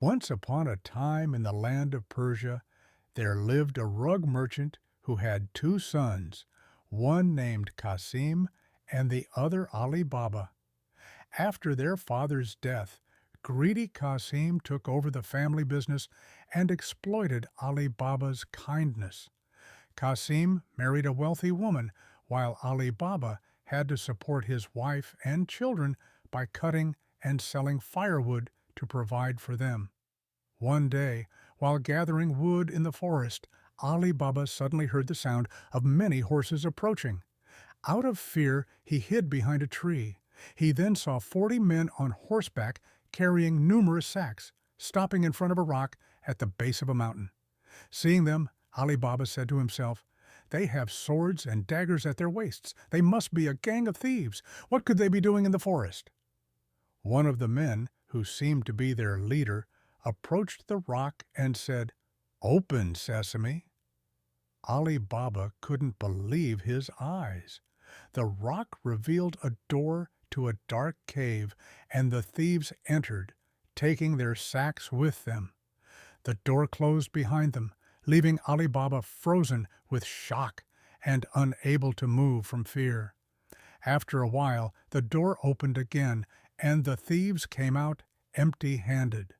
Once upon a time in the land of Persia, there lived a rug merchant who had two sons, one named Qasim and the other Ali Baba. After their father's death, greedy Qasim took over the family business and exploited Ali Baba's kindness. Qasim married a wealthy woman, while Ali Baba had to support his wife and children by cutting and selling firewood to provide for them. One day, while gathering wood in the forest, Ali Baba suddenly heard the sound of many horses approaching. Out of fear, he hid behind a tree. He then saw 40 men on horseback carrying numerous sacks, stopping in front of a rock at the base of a mountain. Seeing them, Ali Baba said to himself, "They have swords and daggers at their waists. They must be a gang of thieves. What could they be doing in the forest?" One of the men, who seemed to be their leader, approached the rock and said, "Open, Sesame." Ali Baba couldn't believe his eyes. The rock revealed a door to a dark cave, and the thieves entered, taking their sacks with them. The door closed behind them, leaving Ali Baba frozen with shock and unable to move from fear. After a while, the door opened again, and the thieves came out empty-handed.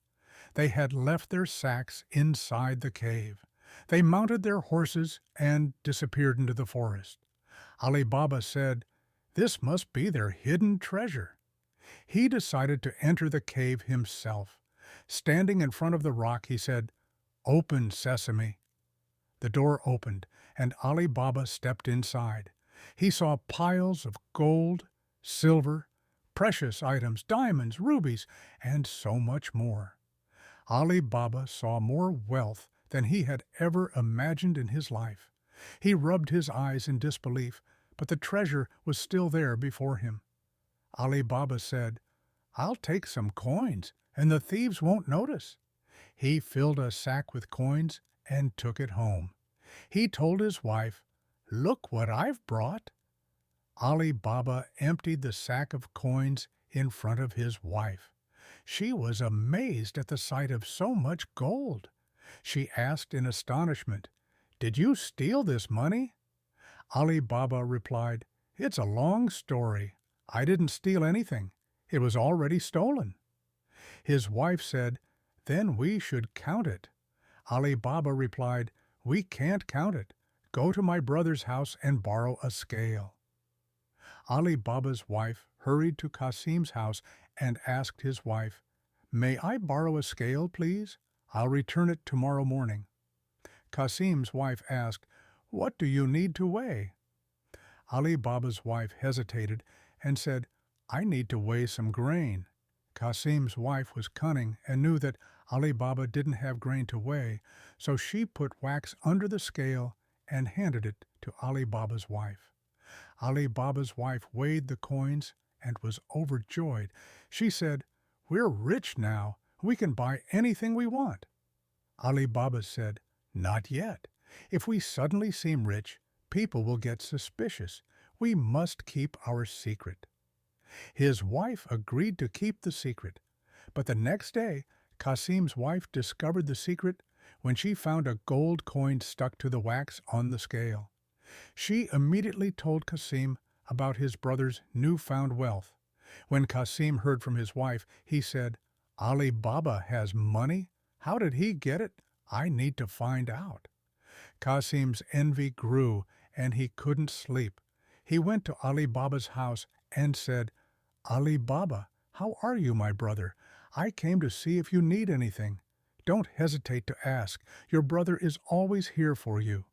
They had left their sacks inside the cave. They mounted their horses and disappeared into the forest. Ali Baba said, "This must be their hidden treasure." He decided to enter the cave himself. Standing in front of the rock, he said, "Open, Sesame." The door opened, and Ali Baba stepped inside. He saw piles of gold, silver, precious items, diamonds, rubies, and so much more. Ali Baba saw more wealth than he had ever imagined in his life. He rubbed his eyes in disbelief, but the treasure was still there before him. Ali Baba said, "I'll take some coins, and the thieves won't notice." He filled a sack with coins and took it home. He told his wife, "Look what I've brought." Ali Baba emptied the sack of coins in front of his wife. She was amazed at the sight of so much gold. She asked in astonishment, "Did you steal this money?" Ali Baba replied, "It's a long story. I didn't steal anything. It was already stolen." His wife said, "Then we should count it." Ali Baba replied, "We can't count it. Go to my brother's house and borrow a scale." Ali Baba's wife hurried to Qasim's house and asked his wife, "May I borrow a scale, please? I'll return it tomorrow morning." Qasim's wife asked, "What do you need to weigh?" Ali Baba's wife hesitated and said, "I need to weigh some grain." Qasim's wife was cunning and knew that Ali Baba didn't have grain to weigh, so she put wax under the scale and handed it to Ali Baba's wife. Ali Baba's wife weighed the coins and was overjoyed. She said, "We're rich now. We can buy anything we want." Ali Baba said, "Not yet. If we suddenly seem rich, people will get suspicious. We must keep our secret." His wife agreed to keep the secret, but the next day Qasim's wife discovered the secret when she found a gold coin stuck to the wax on the scale. She immediately told Qasim about his brother's newfound wealth. When Qasim heard from his wife, he said, "Ali Baba has money? How did he get it? I need to find out." Qasim's envy grew, and he couldn't sleep. He went to Ali Baba's house and said, "Ali Baba, how are you, my brother? I came to see if you need anything. Don't hesitate to ask. Your brother is always here for you."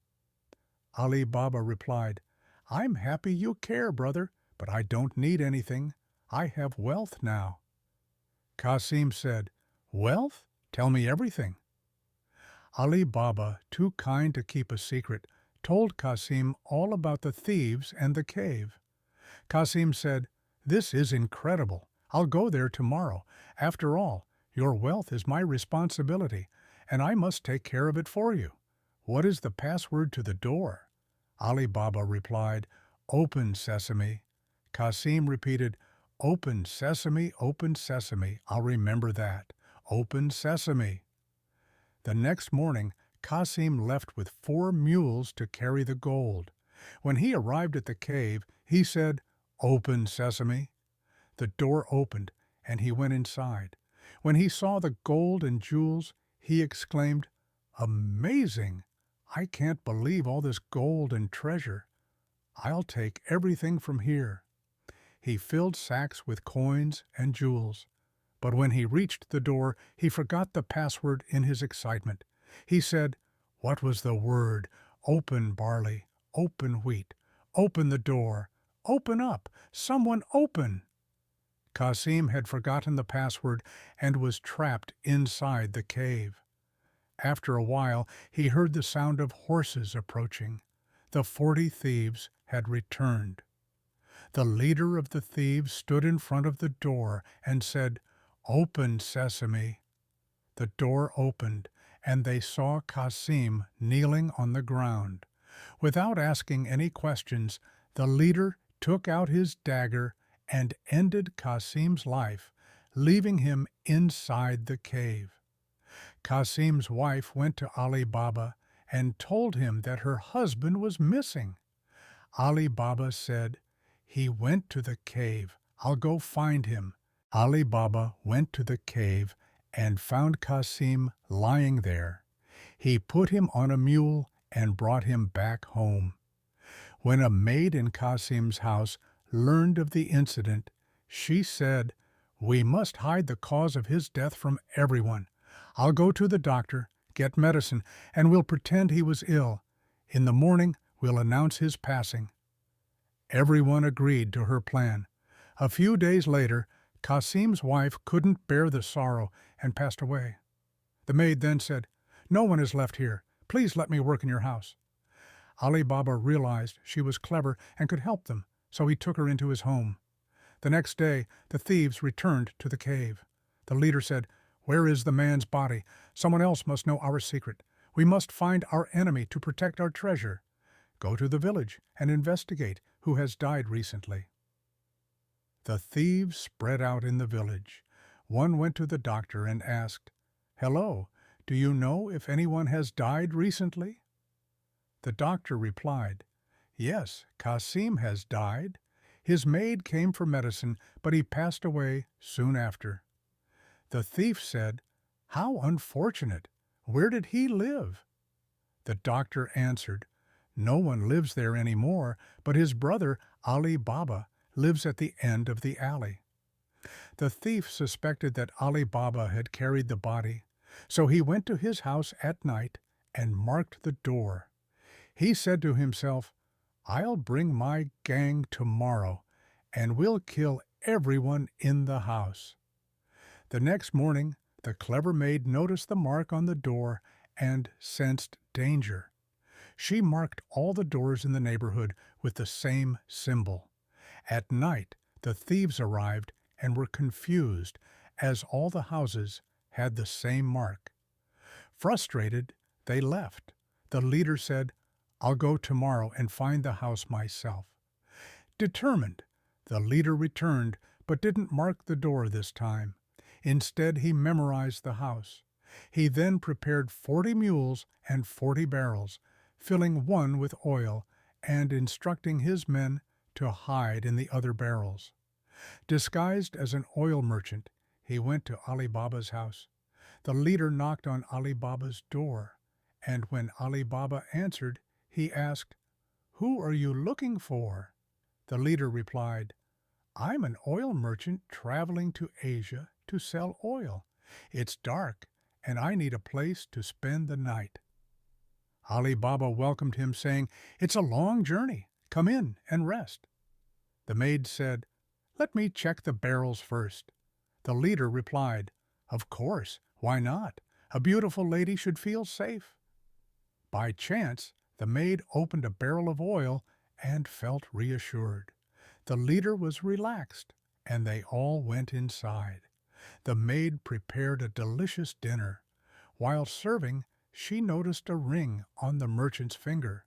Ali Baba replied, "I'm happy you care, brother, but I don't need anything. I have wealth now." Qasim said, "Wealth? Tell me everything." Ali Baba, too kind to keep a secret, told Qasim all about the thieves and the cave. Qasim said, "This is incredible. I'll go there tomorrow. After all, your wealth is my responsibility, and I must take care of it for you. What is the password to the door?" Ali Baba replied, "Open, Sesame." Qasim repeated, "Open, Sesame, open, Sesame. I'll remember that. "Open Sesame." The next morning, Qasim left with 4 mules to carry the gold. When he arrived at the cave, he said, "Open Sesame." The door opened, and he went inside. When he saw the gold and jewels, he exclaimed, "Amazing! I can't believe all this gold and treasure. I'll take everything from here." He filled sacks with coins and jewels. But when he reached the door, he forgot the password in his excitement. He said, "What was the word? Open barley, open wheat, open the door, open up, someone open." Qasim had forgotten the password and was trapped inside the cave. After a while, he heard the sound of horses approaching. The 40 thieves had returned. The leader of the thieves stood in front of the door and said, "Open, Sesame." The door opened, and they saw Qasim kneeling on the ground. Without asking any questions, the leader took out his dagger and ended Qasim's life, leaving him inside the cave. Qasim's wife went to Ali Baba and told him that her husband was missing. Ali Baba said, "He went to the cave. I'll go find him." Ali Baba went to the cave and found Qasim lying there. He put him on a mule and brought him back home. When a maid in Qasim's house learned of the incident, she said, "We must hide the cause of his death from everyone. I'll go to the doctor, get medicine, and we'll pretend he was ill. In the morning, we'll announce his passing." Everyone agreed to her plan. A few days later, Qasim's wife couldn't bear the sorrow and passed away. The maid then said, "No one is left here. Please let me work in your house." Ali Baba realized she was clever and could help them, so he took her into his home. The next day, the thieves returned to the cave. The leader said, "Where is the man's body? Someone else must know our secret. We must find our enemy to protect our treasure. Go to the village and investigate who has died recently." The thieves spread out in the village. One went to the doctor and asked, "Hello, do you know if anyone has died recently?" The doctor replied, "Yes, Qasim has died. His maid came for medicine, but he passed away soon after." The thief said, "How unfortunate! Where did he live?" The doctor answered, "No one lives there anymore, but his brother Ali Baba lives at the end of the alley." The thief suspected that Ali Baba had carried the body, so he went to his house at night and marked the door. He said to himself, "I'll bring my gang tomorrow, and we'll kill everyone in the house." The next morning, the clever maid noticed the mark on the door and sensed danger. She marked all the doors in the neighborhood with the same symbol. At night, the thieves arrived and were confused, as all the houses had the same mark. Frustrated, they left. The leader said, "I'll go tomorrow and find the house myself." Determined, the leader returned, but didn't mark the door this time. Instead, he memorized the house. He then prepared 40 mules and 40 barrels, filling one with oil, and instructing his men to hide in the other barrels. Disguised as an oil merchant, he went to Ali Baba's house. The leader knocked on Ali Baba's door, and when Ali Baba answered, he asked, "Who are you looking for?" The leader replied, "I'm an oil merchant traveling to Asia to sell oil. It's dark, and I need a place to spend the night." Ali Baba welcomed him, saying, "It's a long journey. Come in and rest." The maid said, "Let me check the barrels first." The leader replied, "Of course, why not? A beautiful lady should feel safe." By chance, the maid opened a barrel of oil and felt reassured. The leader was relaxed, and they all went inside. The maid prepared a delicious dinner. While serving, she noticed a ring on the merchant's finger.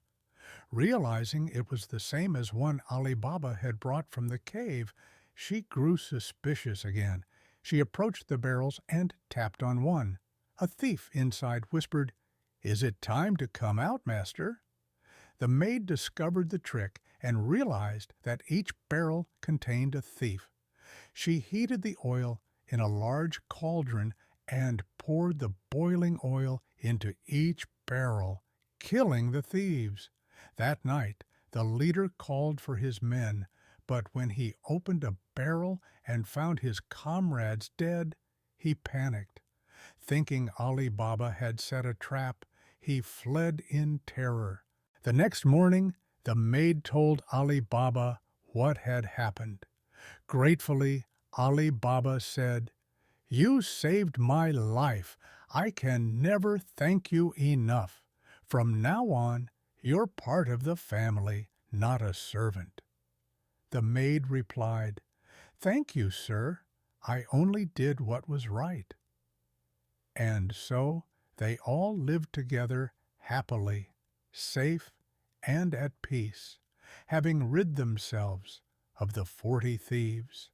Realizing it was the same as one Ali Baba had brought from the cave, she grew suspicious again. She approached the barrels and tapped on one. A thief inside whispered, "Is it time to come out, master?" The maid discovered the trick and realized that each barrel contained a thief. She heated the oil in a large cauldron and poured the boiling oil into each barrel, killing the thieves. That night the leader called for his men, but when he opened a barrel and found his comrades dead, he panicked. Thinking Ali Baba had set a trap, he fled in terror. The next morning the maid told Ali Baba what had happened. Gratefully, Ali Baba said, "You saved my life. I can never thank you enough. From now on, you're part of the family, not a servant." The maid replied, "Thank you, sir. I only did what was right." And so they all lived together happily, safe and at peace, having rid themselves of the 40 thieves.